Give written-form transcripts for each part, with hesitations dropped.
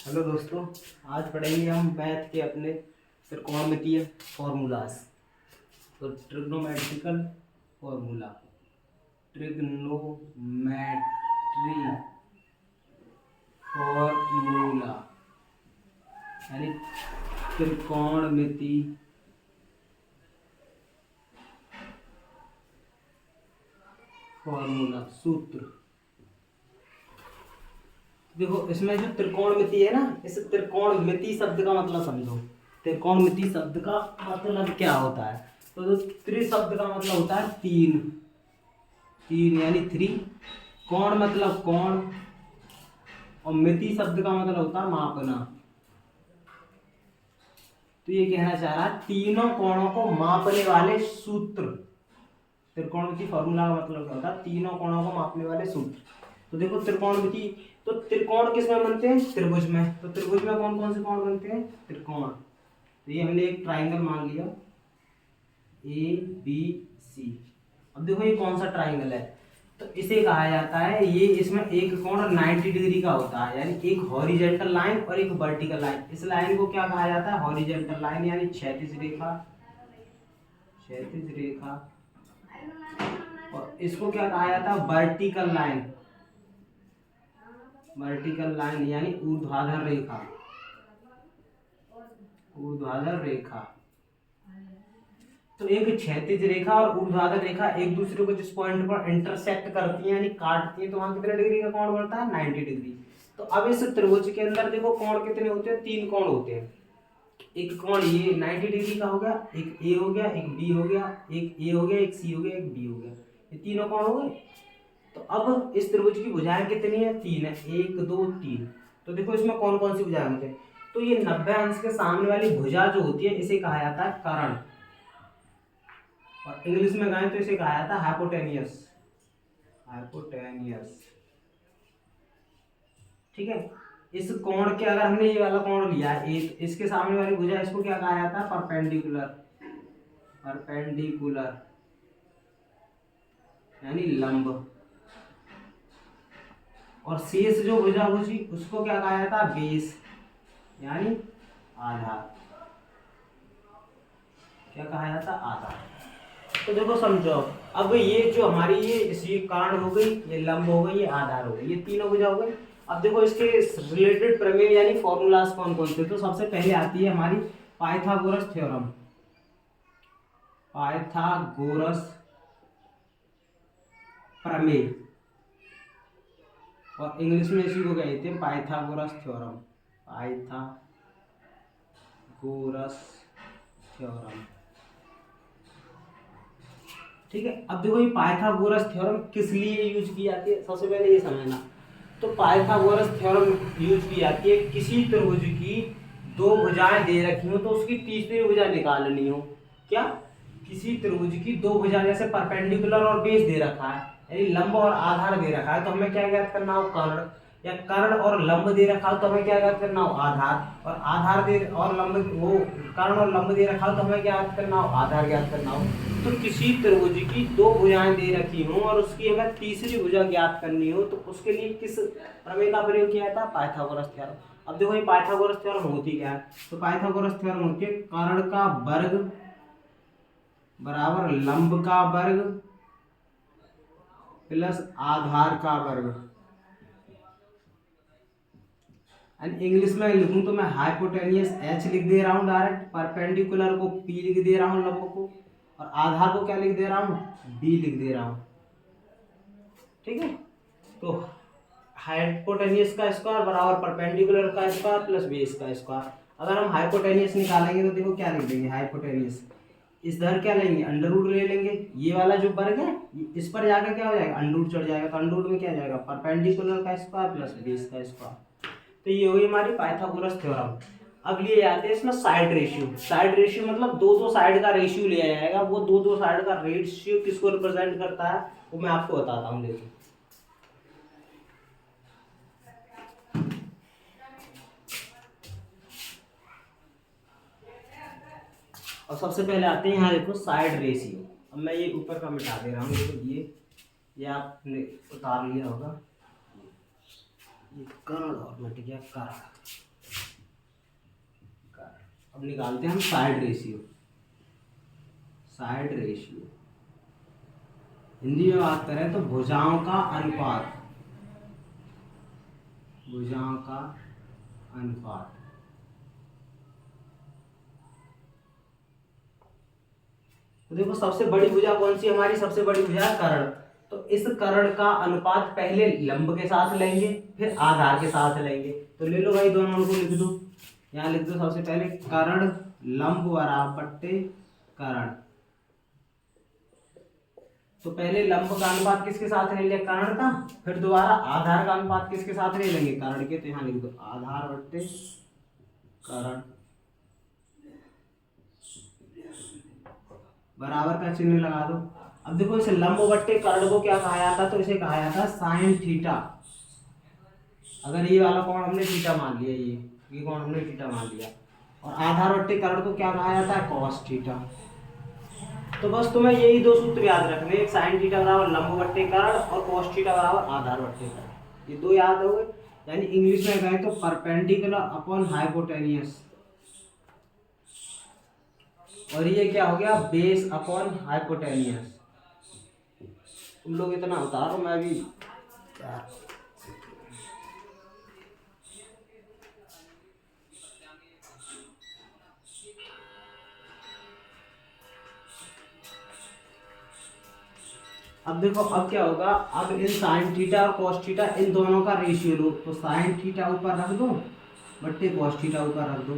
Hello दोस्तों, आज पढ़ेंगे हम मैथ के अपने त्रिकोणमितीय फॉर्मूलाज। तो ट्रिग्नोमेट्रिकल फॉर्मूला, ट्रिग्नोमेट्री फॉर्मूला यानी त्रिकोणमिति फॉर्मूला सूत्र। देखो, इसमें जो त्रिकोणमिति है ना, इस त्रिकोणमिति शब्द का मतलब समझो। त्रिकोणमिति शब्द का मतलब क्या होता है? तो जो त्रि शब्द का मतलब होता है तीन, तीन यानी थ्री। कोण मतलब कोण, और मिति शब्द का मतलब होता है मापना। तो ये कहना चाह रहा है तीनों कोणों को मापने वाले सूत्र। त्रिकोणमिति फॉर्मूला का मतलब क्या होता है? तीनों कोणों को मापने वाले सूत्र। तो देखो, त्रिकोणमिति, तो त्रिकोण किस में बनते हैं? त्रिभुज में। तो त्रिभुज में कौन कौन से कोण बनते हैं? त्रिकोण। तो ये हमने एक ट्राइंगल मान लिया ए बी सी। अब देखो ये कौन सा ट्राइंगल है? तो इसे कहा जाता है, ये इसमें एक कोण 90 डिग्री का होता है, यानी एक हॉरिजेंटल लाइन और एक वर्टिकल लाइन। इस लाइन को क्या कहा जाता है? हॉरिजेंटल लाइन यानी क्षैतिज रेखा, क्षैतिज रेखा। और इसको क्या कहा जाता है? वर्टिकल लाइन, वर्टिकल लाइन यानी ऊर्ध्वाधर रेखा, ऊर्ध्वाधर रेखा। तो एक क्षैतिज रेखा और ऊर्ध्वाधर रेखा एक दूसरे को जिस पॉइंट पर इंटरसेक्ट करती हैं यानी काटती हैं, तो वहां कितने डिग्री का कोण बनता है? 90 डिग्री। तो अब इस त्रिभुज के अंदर देखो कोण कितने होते हैं? तीन कोण होते हैं। एक कोण ये 90 डिग्री का हो गया, एक ए हो गया, एक बी हो गया, एक ए हो गया, एक सी हो गया, एक बी हो गया। ये तीनों कोण हो गए। तो अब इस त्रिभुज की भुजाएं कितनी है? तीन है, एक दो तीन। तो देखो इसमें कौन कौन सी भुजाएं होती है? तो ये 90 अंश के सामने वाली भुजा जो होती है इसे कहा जाता है कर्ण, और इंग्लिश में कहें तो इसे कहा जाता है हाइपोटेनियस, हाइपोटेनियस। ठीक है। इस कोण के, अगर हमने ये वाला कोण लिया है, एक इसके सामने वाली भुजा, इसको क्या कहा जाता है? परपेंडिकुलर, परपेंडिकुलर यानी लंब। और शेष जो भुजा भुजी उसको क्या कहा जाता है? बेस यानी आधार। क्या कहा जाता है? आधार। तो देखो समझो, अब ये जो हमारी ये कर्ण हो गई, ये लंब हो गई, ये आधार हो गई, ये तीनों भुजा हो गई। अब देखो इसके रिलेटेड प्रमेय यानी फॉर्मूलाज कौन कौन से? तो सबसे पहले आती है हमारी पाइथागोरस थ्योरम, पाइथागोरस प्रमेय, और इंग्लिश में इसी को कहते हैं पाइथागोरस थ्योरम, पाइथागोरस थ्योरम। ठीक है। अब देखो ये पाइथागोरस थ्योरम किस लिए यूज की जाती है? सबसे पहले ये समझना। तो पाइथागोरस थ्योरम यूज की जाती है किसी त्रिभुज की दो भुजाएं दे रखी हो तो उसकी तीसरी भुजा निकालनी हो। क्या? किसी त्रिभुज की दो भुजा, जैसे परपेंडिकुलर और बेस दे रखा है, यानी लंब और आधार दे रखा है, तो हमें क्या ज्ञात करना हो? कर्ण। या कर्ण और लंब दे रखा हो तो हमें क्या ज्ञात करना हो? आधार। और आधार दे और लंब, वो कर्ण और लंब दे रखा हो तो हमें क्या ज्ञात करना हो? आधार ज्ञात करना हो। तो किसी त्रिभुज की दो भुजाएं दे रखी हो और उसकी अगर तीसरी भुजा ज्ञात करनी हो तो उसके लिए किस प्रमेय का प्रयोग किया जाता है? Pythagoras theorem. अब देखो ये पाइथागोरस थ्योरम होती क्या है? तो पाइथागोरस थ्योरम होती है कर्ण का वर्ग बराबर लंब का वर्ग प्लस आधार का वर्ग। एंड इंग्लिश में लिखूं तो मैं हाइपोटेनियस एच लिख दे रहा हूं डायरेक्ट, परपेंडिकुलर को पी लिख दे रहा हूं, लंब को, और आधार को क्या लिख दे रहा हूं? बी लिख दे रहा हूं। ठीक है। तो हाइपोटेनियस का स्क्वायर बराबर परपेंडिकुलर का स्क्वायर प्लस बेस का स्क्वायर। अगर हम हाइपोटेनियस निकालेंगे तो देखो क्या लिख देंगे? हाइपोटेनियस इस दर क्या लेंगे? अंडर रूट ले लेंगे। ये वाला जो वर्ग है इस पर जाकर क्या हो जाएगा? अंडर रूट चढ़ जाएगा। तो अंडर रूट में क्या हो जाएगा? परपेंडिकुलर का स्क्वायर प्लस बेस का स्क्वायर। तो ये हुई हमारी पाइथागोरस थ्योरम। अब लिए जाते हैं इसमें साइड रेशियो। साइड रेशियो मतलब दो दो साइड का रेशियो लिया जाएगा। वो दो दो साइड का रेशियो किसको रिप्रेजेंट करता है वो मैं आपको बताता हूँ। देखो, और सबसे पहले आते हैं यहाँ, देखो साइड रेशियो। अब मैं ये ऊपर का मिटा दे रहा हूँ। देखो ये आपने उतार लिया होगा, ये कर्ण और मिट गया कर्ण। अब निकालते हैं हम side ratio. Side ratio Hindi में बात करें तो भुजाओं का अनुपात, भुजाओं का अनुपात। तो देखो सबसे बड़ी भुजा कौन सी हमारी, सबसे बड़ी भुजा कर्ण। तो इस कर्ण का अनुपात पहले लंब के साथ लेंगे फिर आधार के साथ लेंगे। तो ले लो भाई दोनों को लिख दो, यहाँ लिख दो सबसे पहले कर्ण लंब बराबर बट्टे कर्ण। तो पहले लंब का अनुपात किसके साथ ले लिया, कर्ण का, फिर दोबारा आधार का अनुपात किसके साथ ले लेंगे, कर्ण के। तो यहाँ लिख दो आधार बट्टे कर्ण बराबर का चिन्ह लगा दो। अब देखो इसे लंब बट्टे कर्ण को क्या कहा जाता, तो इसे कहा जाता साइन थीटा। अगर ये वाला कोण हमने थीटा मान लिया, ये कोण हमने थीटा मान लिया, और आधार बट्टे कर्ण को क्या कहा जाता है, कॉस थीटा। तो बस तुम्हें यही दो सूत्र याद रखने, एक साइन थीटा बराबर लंब बट्टे कर्ण और कॉस थीटा बराबर आधार बट्टे कर्ण। ये दो याद हो गए। यानी इंग्लिश में कहें तो परपेंडिकुलर अपॉन हाइपोटेनियस, और ये क्या हो गया, बेस अपॉन हाइपोटेनियस। तुम लोग इतना उतारो, मैं भी अब देखो अब क्या होगा, अब इन साइन थीटा और कॉस थीटा इन दोनों का रेशियो लो। तो साइन थीटा ऊपर रख दो बट्टे कॉस थीटा ऊपर रख दो।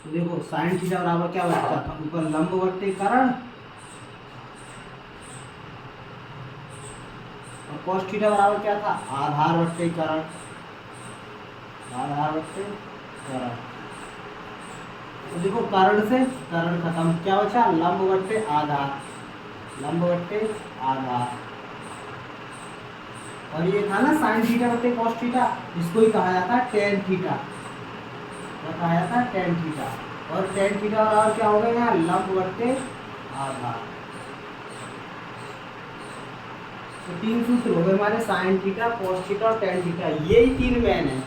तो देखो साइन थीटा बराबर क्या बचता था, ऊपर लंब बट्टे कर्ण और कॉस थीटा बराबर क्या था, आधार बट्टे कर्ण, आधार बट्टे कर्ण। तो देखो कर्ण से कर्ण खत्म, क्या बचा, लंब बट्टे आधार, लंब बट्टे आधार। और ये था ना साइन थीटा बट्टे कॉस थीटा, इसको ही कहा जाता है टेन थीटा, क्या कहा जाता है, टेन थीटा। और टेन थीटा बराबर क्या हो गया यहाँ, लंब बट्टे आधार। तो तीन सूत्र हो गए हमारे, साइन थीटा, कॉस थीटा और टेन थीटा, यही तीन मेन है।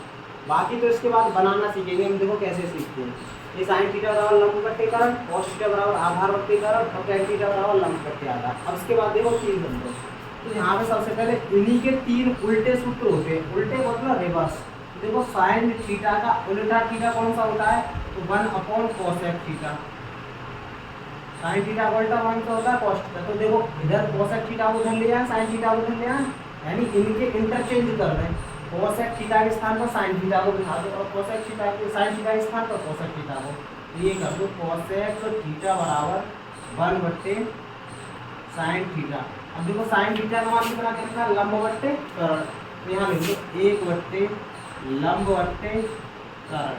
बाकी तो इसके बाद बनाना सीखेंगे हम, देखो कैसे सीखते हैं। ये साइन थीटा बराबर लंब बट्टे कर्ण, कॉस थीटा बराबर आधार बट्टे कर्ण और टेन थीटा बराबर लंब बट्टे आधार। अब इसके बाद देखो तीन नंबर, तो यहाँ पे सबसे पहले इन्हीं के तीन उल्टे सूत्र होते हैं। उल्टे मतलब रिवर्स। देखो साइन थीटा का उल्टा थीटा कौन सा होता है, तो 1 upon cosec theta. Sine theta का उल्टा कौन सा होता है, कॉस थीटा। तो देखो इधर कोसेक थीटा को उधर ले आए, साइन थीटा को उधर ले आए, यानी इनके इंटरचेंज कर रहे हैं। कोसेक थीटा के स्थान पर साइन थीटा को बिठा दो और कोसेक थीटा के साइन थीटा के स्थान पर कोसेक थीटा को। तो ये कर दो कोसेक थीटा बराबर 1 बट्टे साइन थीटा। अब देखो साइन थीटा का मान कितना कितना, लंब बट्टे कर्ण। तो यहाँ लिख दो 1 बट्टे लंब बट्टे कर्ण।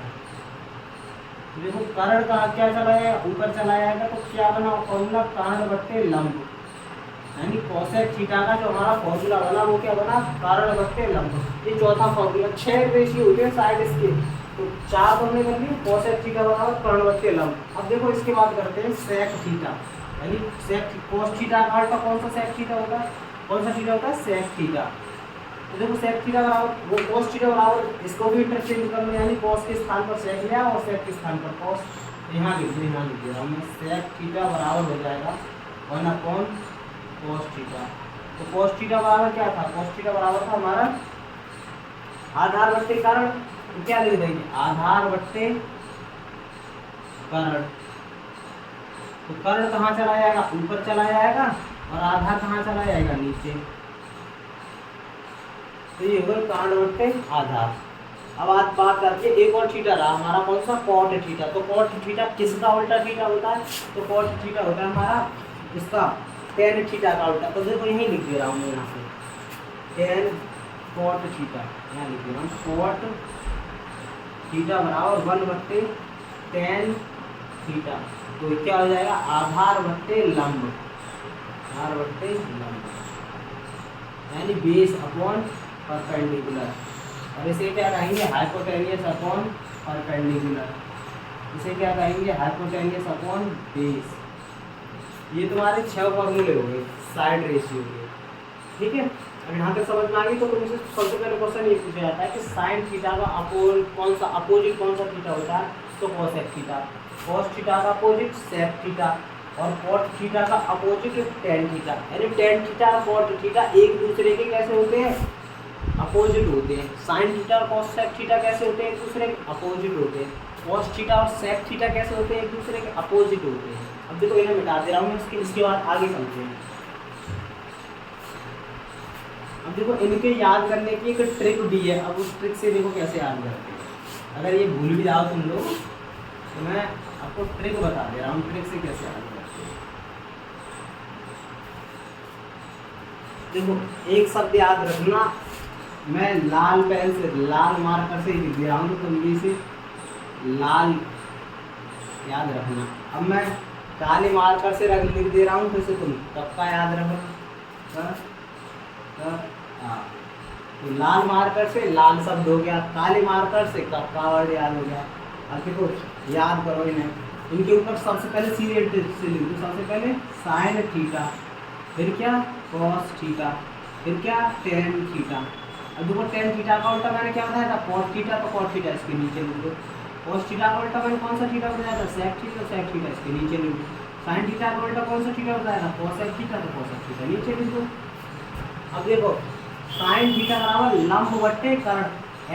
देखो कर्ण का क्या चला जाएगा, ऊपर चला जाएगा, तो क्या बना फॉर्मूला, कर्ण बट्टे लंब। यानी कोसेक थीटा का जो हमारा फॉर्मूला बना वो क्या बना, कर्ण बट्टे लंब। ये चौथा फॉर्मूला। 6 रेशियो होते हैं साइड इसके, तो 4 तो हमने कर लिए, कोसेक थीटा बराबर कर्ण बट्टे लंब। अब देखो इसके बाद करते हैं सेक थीटा, यानी सेक कोस थीटा का उल्टा कौन सा सेक थीटा होता है, कौन सा थीटा होता है, सेक थीटा। तो देखो सेक थीटा बराबर वो कोस थीटा बराबर, इसको भी इंटरचेंज कर लो, यानी कोस के स्थान पर सेक लिया और सेक के स्थान पर कोस। यहाँ लिख दो, यहाँ लिख दिया हमने, सेक थीटा बराबर हो जाएगा 1 अपॉन कोस थीटा। तो कोस थीटा बराबर क्या था, कोस थीटा बराबर था हमारा आधार बट्टे कर्ण। तो क्या लिख देंगे, आधार बट्टे कर्ण। तो कर्ण कहाँ चला जाएगा, ऊपर चला जाएगा, और आधार कहाँ चला जाएगा, नीचे। तो ये होगा कर्ण बट्टे आधार। अब आज बात करते हैं एक और थीटा रहा हमारा, कौन सा, कॉट थीटा। तो कॉट थीटा किसका उल्टा थीटा होता है, तो कॉट थीटा होता है हमारा इसका टेन थीटा का उल्टा। तो देखो यही लिख दे रहा हूँ मैं यहाँ पे, टेन कॉट थीटा, यहाँ लिख दे रहा हूँ कॉट थीटा बराबर 1 बट्टे टेन थीटा। तो क्या हो जाएगा, आधार बट्टे लंब, आधार बट्टे लंब, यानी बेस अपॉन परपेंडिकुलर। और इसे क्या कहेंगे, हाइपोटेनियस अपॉन परपेंडिकुलर। इसे क्या कहेंगे, हाइपोटेनियस अपॉन बेस। ये तुम्हारे 6 फॉर्मूले हो गए साइड रेशियो के, ठीक है। अब यहाँ तक समझ में आ गई। तो तुमसे सबसे पहले क्वेश्चन ये पूछा जाता है कि साइन थीटा का कौन सा अपोजिट कौन सा थीटा होता है, तो कोसेक थीटा, कॉस थीटा का अपोजिट सेक थीटा और कॉट थीटा का अपोजिट टेन थीटा। यानी टेन थीटा और कॉट थीटा एक दूसरे के कैसे होते हैं, अपोजिट होते हैं। साइन थीटा और कॉस सेक थीटा कैसे होते हैं, एक दूसरे के अपोजिट होते हैं। कॉस थीटा और सेक थीटा कैसे होते हैं, एक दूसरे के अपोजिट होते हैं। अब देखो इन्हें मिटा दे रहा हूँ इसके बाद आगे समझते हैं। अब देखो इनके याद करने की एक ट्रिक भी है। अब उस ट्रिक से देखो कैसे याद करते हैं। अगर ये भूल भी जाओ तुम लोग तो मैं आपको ट्रिक बता दे रहा हूँ, ट्रिक से कैसे याद करते हैं। देखो एक शब्द याद रखना, मैं लाल पेन से लाल मार्कर से लिख दे रहा हूँ तो तुम भी इसे लाल याद रखना। अब मैं काले मार्कर से लिख दे रहा हूँ तो इसे तुम कब का याद रखना। हाँ, तो लाल मार्कर से लाल शब्द हो गया, काले मार्कर से कब का वर्ड याद हो गया। अब देखो याद करो इन्हें, इनके ऊपर सबसे पहले सीरियल से लिख दो। सबसे पहले साइन थीटा, फिर क्या कॉस थीटा, फिर क्या टेन थीटा। अब देखो टेन थीटा का उल्टा मैंने क्या बताया था, कॉस थीटा, तो कॉस थीटा इसके नीचे लिख दो। कॉस थीटा का उल्टा मैंने कौन सा थीटा बताया था, सेक थीटा, सेक थीटा इसके नीचे लिख दो। साइन थीटा का उल्टा कौन सा थीटा बताया था, कॉसेक थीटा, तो कॉसेक थीटा नीचे लिख दो। अब देखो साइन थीटा बराबर लंब बट्टे कर्ण,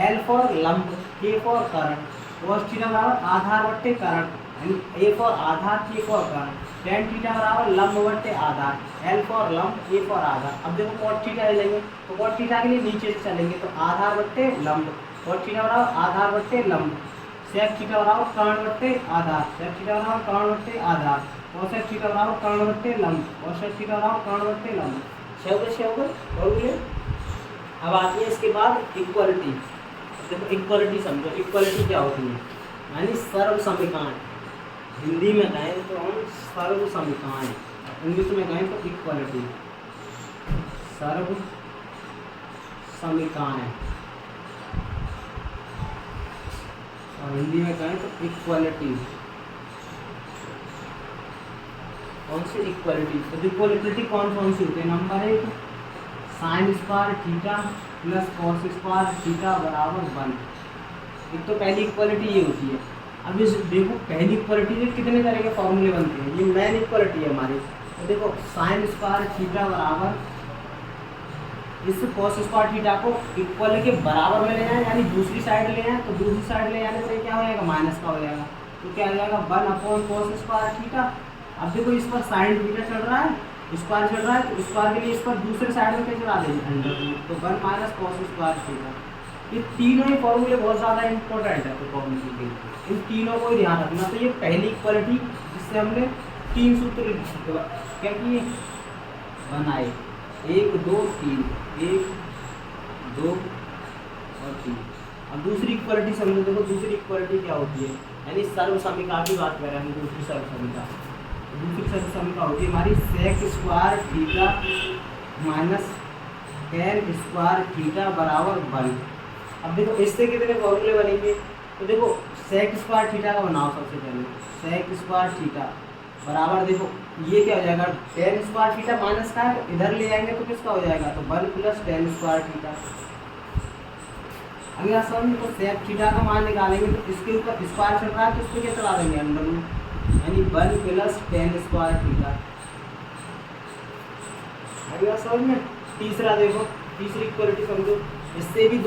एल फॉर लंब, के फॉर कर्ण। कॉस थीटा बराबर आधार बट्टे कर्ण, यानी ए फॉर आधार, के फॉर कर्ण। टेन थीटा बराबर लंब बट्टे आधार, एल फॉर लंब, ए फॉर आधार। अब देखो कॉट थीटा लेंगे तो कॉट थीटा के लिए नीचे से चलेंगे तो आधार बट्टे लंब, कॉट थीटा बराबर आधार बट्टे लंब। सेक थीटा बराबर कर्ण बट्टे आधार, सेक थीटा बराबर कर्ण बट्टे आधार। कॉसेक थीटा बराबर कर्ण बट्टे लंब, कॉसेक थीटा बराबर कर्ण बट्टे लंब। फॉर्मूले। अब आती है इसके बाद इक्वलिटी। देखो इक्वलिटी समझो, इक्वलिटी क्या होती है, यानी सर्व समीकरण। हिंदी में कहें तो हम सर्व समीकरण, इंग्लिश में कहें तो इक्वलिटी, सर्व समीकरण, और हिंदी में कहें तो इक्वलिटी। कौन सी इक्वलिटी, तो इक्वलिटी कौन कौन सी होती है। नंबर एक sign square theta plus cos square theta बराबर 1। एक तो पहली इक्वलिटी ये होती है। अब इस देखो पहली इक्वलिटी से कितने तरह के फॉर्मूले बनते हैं, ये मेन इक्वलिटी है हमारी। तो देखो साइन स्क्वायर थीटा बराबर, इस कॉस स्क्वायर थीटा को इक्वल के बराबर में ले जाए, यानी दूसरी साइड ले जाए, तो दूसरी साइड ले जाने पर क्या हो जाएगा, माइनस का हो जाएगा। तो क्या हो जाएगा 1/cos स्क्वायर थीटा। अब देखो इस पर साइन थीटा चल रहा है, स्क्वायर चल रहा है, तो स्क्वायर के लिए इस पर दूसरे साइड में क्या चला देंगे, अंडर रूट, तो 1 - cos स्क्वायर थीटा। ये तीनों ही फॉर्मूले बहुत ज़्यादा इंपॉर्टेंट है परफॉर्मेंस के लिए, इन तीनों को ही ध्यान रखना। तो ये पहली इक्वलिटी जिससे हमने 3 सूत्र क्या किए बनाए, 1 2 3, 1 2 और 3। अब दूसरी इक्वलिटी समझो। देखो दूसरी इक्वलिटी क्या होती है, यानी सर्व समीकरण की बात कर रहे हैं हम। दूसरी सर्व समीकरण, दूसरी सर्व समीकरण होती है हमारी sec square theta minus tan square theta बराबर 1। अब देखो इससे कितने फॉर्मूले बनेंगे, तो देखो सेक स्क्वायर थीटा का बनाओ सबसे पहले। सेक स्क्वायर थीटा बराबर, देखो ये क्या हो जाएगा, टेन स्क्वायर थीटा माइनस का है तो इधर ले आएंगे तो किसका हो जाएगा, तो 1 + टेन स्क्वायर थीटा। अगला सवाल तो सेक थीटा का मान निकालेंगे तो इसके ऊपर स्क्वायर चल रहा है तो इसको क्या चला देंगे, अंडर रूट, यानी 1 + टेन स्क्वायर थीटा। अगला सवाल में तीसरा देखो, तीसरी इक्वलिटी समझो। इससे भी एक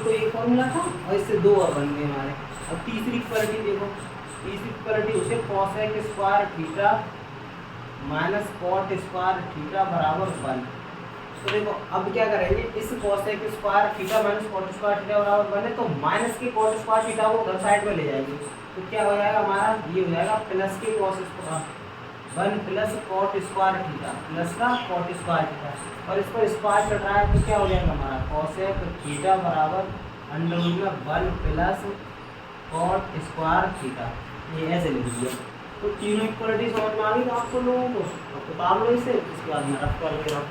तो एक फॉर्मूला था और इससे 2 और बन गए हमारे। अब तीसरी इक्वलिटी देखो, तीसरी इक्वलिटी उसे cosec square theta minus cot square theta बराबर 1। तो देखो अब क्या करेंगे, इस cosec square theta minus cot square theta बराबर 1 है, तो माइनस के कॉट स्क्वायर थीटा को उधर साइड में ले जाएंगे तो क्या हो जाएगा हमारा, ये हो जाएगा प्लस के cos square 1 + cot square theta plus का कॉट स्क्वायर थीटा, और इस पर स्क्वायर चल रहा है तो क्या हो जाएगा हमारा कॉसेक थीटा बराबर अंडर रूट में 1 + कॉट स्क्वायर थीटा। ये ऐसे लिख दिया। तो तीनों इक्वलिटी समझ में आ गई आपको लोगों को, अब उतार लो इसे, इसके बाद मैं रफ कर ले रहा हूँ।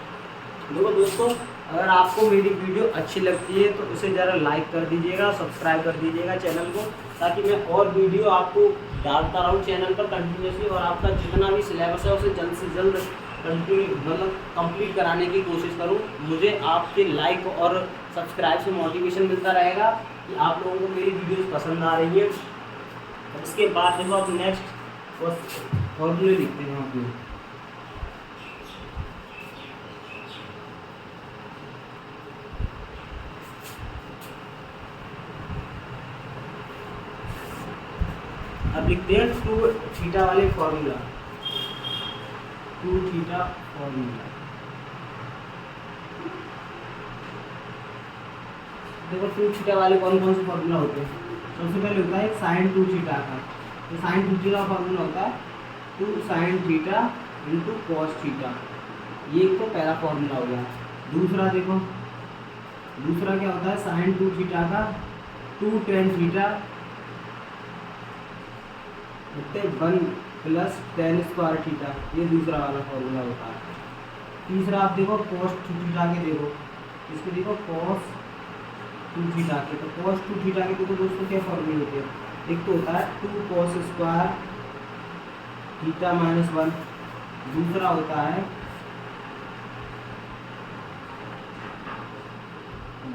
देखो दोस्तों, अगर आपको मेरी वीडियो अच्छी लगती है तो उसे ज़रा लाइक कर दीजिएगा, सब्सक्राइब कर दीजिएगा चैनल को, ताकि मैं और वीडियो आपको डालता रहूँ चैनल पर कंटिन्यूसली, और आपका जितना भी सिलेबस है उसे जल्द से जल्द कंप्लीट कराने की कोशिश करूँ। मुझे आपके लाइक और सब्सक्राइब से मोटिवेशन मिलता रहेगा कि आप लोगों को मेरी वीडियोस पसंद आ रही है। अब इसके बाद देखो अब नेक्स्ट फॉर्मूले लिखते हैं अपने। अब लिखते हैं टू थीटा वाले फॉर्मूला, टू थीटा फॉर्मूला। देखो टू थीटा वाले कौन कौन से फॉर्मूला होते हैं। सबसे पहले होता है साइन टू थीटा का, तो साइन टू थीटा का फॉर्मूला होता है two sine theta into cos theta. ये तो पहला फॉर्मूला हो गया। दूसरा देखो, दूसरा क्या होता है साइन टू थीटा का two tan theta one plus tan square theta, ये दूसरा वाला फॉर्मूला होता है। तीसरा आप देखो कॉस टू थीटा के, देखो इसको देखो कॉस टू थीटा के, तो कॉस टू थीटा के देखो दोस्तों क्या फॉर्मूले होते हैं। एक तो होता है two cos square theta minus one, दूसरा होता है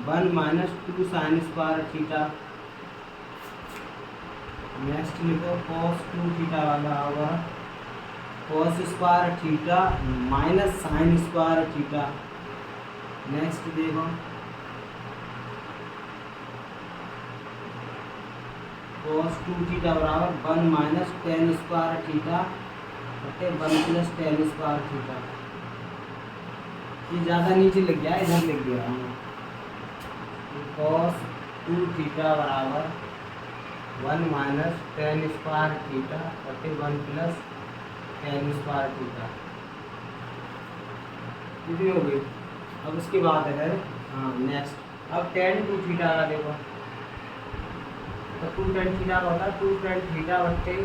one minus two sine square theta. Next लिखो कॉस टू थीटा वाला होगा cos square theta minus sine square theta. Next देखो कॉस टू थीटा बराबर one minus tan square theta बटे one plus tan square theta. ये ज़्यादा नीचे लग गया, इधर लिख दिया हमने। कॉस टू थीटा बराबर one minus tan square theta बटे one plus tan square theta, कितनी हो गई। अब उसके बाद है नेक्स्ट अब टेन टू थीटा का देखो, तो टू टेन थीटा का होता है टू टेन थीटा बटे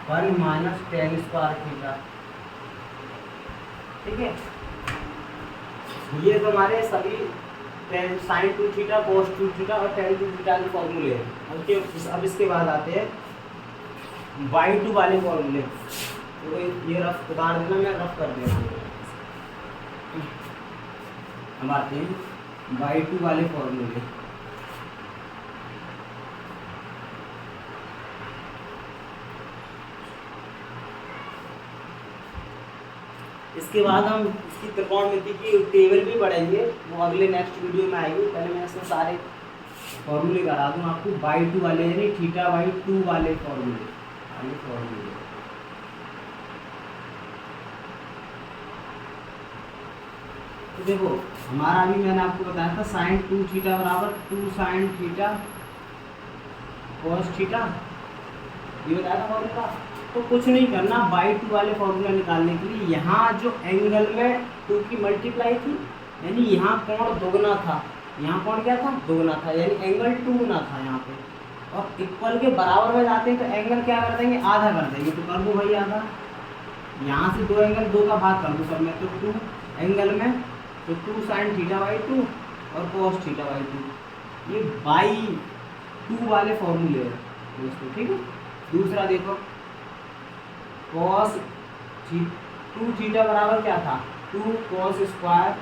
one minus tan square theta. ठीक है, ये तो हमारे सभी ten sign two theta cos two theta और टेन टू थीटा के फॉर्मूले हैं। अब इसके बाद आते हैं बाई टू वाले फॉर्मूले। तो ये रफ उतार देना, मैं रफ कर दे रहा हूँ। अब आते हैं बाई टू वाले फॉर्मूले। इसके बाद हम इसकी त्रिकोणमिति की टेबल भी पढ़ेंगे, वो अगले नेक्स्ट वीडियो में आएगी। पहले मैं इसमें सारे फॉर्मूले करा दूँ आपको, बाई टू वाले यानी थीटा बाई टू वाले फॉर्मूले। तो देखो हमारा अभी मैंने आपको बताया था साइन टू थीटा बराबर two sine theta cos theta, ये बताया था फॉर्मूला। तो कुछ नहीं करना, बाई टू वाले फॉर्मूला निकालने के लिए यहाँ जो एंगल में टू की मल्टीप्लाई थी, यानी यहाँ कोण दोगुना था, यहाँ कोण क्या था दोगुना था, यानी एंगल टू गुना था यहाँ पे। और इक्वल के बराबर में जाते हैं तो एंगल क्या कर देंगे आधा कर देंगे, तो कर दो भाई आधा। यहाँ से दो एंगल दो का भाग कर दो सब में, तो टू एंगल में तो two sine theta by two और कॉस थीटा बाई टू। ये बाई टू वाले फॉर्मूले हैं दोस्तों। ठीक है, दूसरा देखो कॉस टू थीटा बराबर क्या था two cos square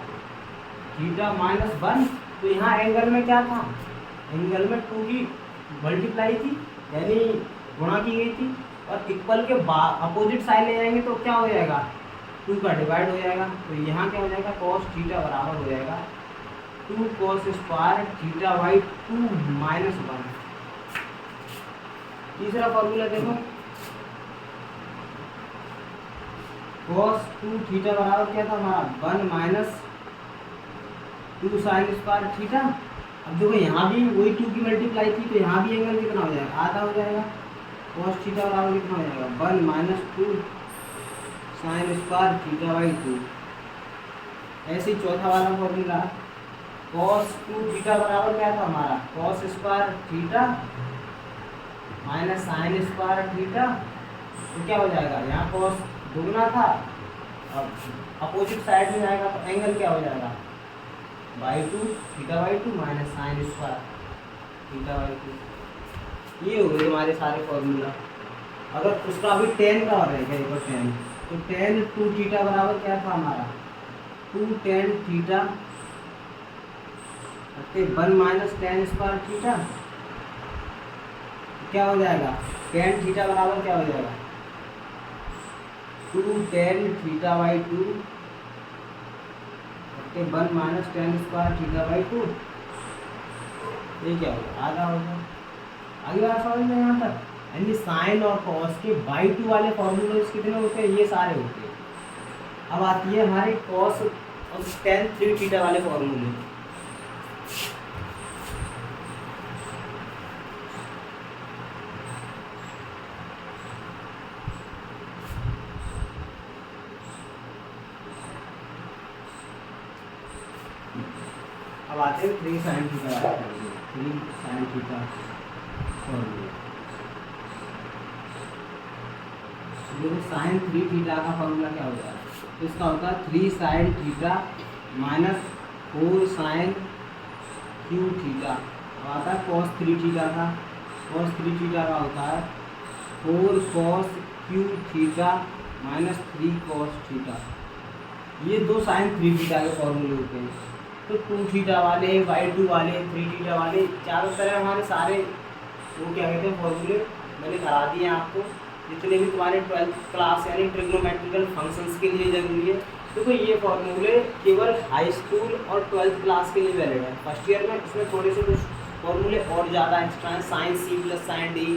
theta minus one. तो यहाँ एंगल में क्या था, एंगल में टू की मल्टीप्लाई थी यानी गुणा की गई थी, और इक्वल के अपोजिट साइड ले जाएंगे तो क्या हो जाएगा टू का डिवाइड हो जाएगा। तो यहाँ क्या हो जाएगा कॉस थीटा बराबर हो जाएगा two cos square theta by two minus one. तीसरा फॉर्मूला देखो कॉस टू थीटा बराबर क्या था हमारा one minus two sine square theta. अब देखो यहाँ भी वही टू की मल्टीप्लाई थी, तो यहाँ भी एंगल कितना हो जाएगा आधा हो जाएगा। कॉस थीटा बराबर कितना हो जाएगा one minus two sine square theta by to. ऐसे ही चौथा वाला फॉर्मूला कॉस टू थीटा बराबर क्या था हमारा cos square theta minus sine square theta. तो क्या हो जाएगा यहाँ कॉस दुगना था, अब अपोजिट साइड में जाएगा तो एंगल क्या हो जाएगा by two theta by two minus sine square theta by two. ये हो गए हमारे सारे फॉर्मूला। अगर उसका अभी टेन का रहेगा एक टेन, तो टेन टू थीटा बराबर क्या था हमारा two tan theta one minus tan square theta. क्या हो जाएगा टेन थीटा बराबर क्या हो जाएगा 2 tan theta by 2 1 minus tan square theta by 2। ये क्या होगा आधा होगा। अगली बार समझ में यहाँ तक यानी साइन और कॉस के बाई 2 वाले फॉर्मूले कितने होते हैं, ये सारे होते हैं। अब आती है हमारे कॉस और टेन 3 थीटा वाले फॉर्मूले। अब आते हैं 3 साइन थीटा वाले फॉर्मूले। 3 साइन थीटा फॉर्मूले देखो साइन 3 थीटा का फॉर्मूला क्या होता है, तो इसका होता है 3 sine theta minus 4 sine cube theta. आता है कॉस 3 थीटा का, कॉस 3 थीटा का होता है 4 cos cube theta minus 3 cos theta. ये दो साइन 3 थीटा के फॉर्मूले होते हैं। तो 2 थीटा वाले, बाई 2 वाले, 3 थीटा वाले, चारों तरह हमारे सारे वो क्या कहते हैं फॉर्मूले मैंने करा दिए आपको, जितने भी तुम्हारे 12th क्लास यानी ट्रिग्नोमेट्रिकल फंक्शंस के लिए जरूरी है। देखो ये फॉर्मूले केवल हाई स्कूल और 12th क्लास के लिए वैलिड है। फर्स्ट ईयर में इसमें थोड़े से कुछ फॉर्मूले और ज़्यादा एक्स्ट्रा हैं, sine C plus sine D,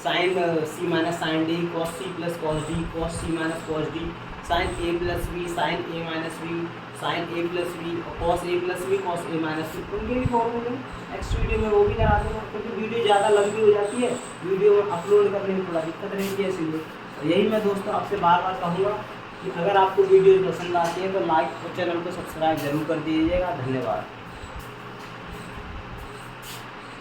sine C minus sine D, cos C plus cos D, cos C minus cos D, sine A plus B, sine A minus B, sine A plus B, cos A plus B, cos A minus B, उनके भी फॉर्मूले next video में वो भी करा दूँगा, क्योंकि video ज़्यादा लंबी हो जाती है, वीडियो अपलोड करने में थोड़ा दिक्कत रहती है इसलिए। और यही मैं दोस्तों आपसे बार बार कहूँगा कि अगर आपको वीडियो पसंद आती है तो लाइक और चैनल को सब्सक्राइब जरूर कर दीजिएगा। धन्यवाद।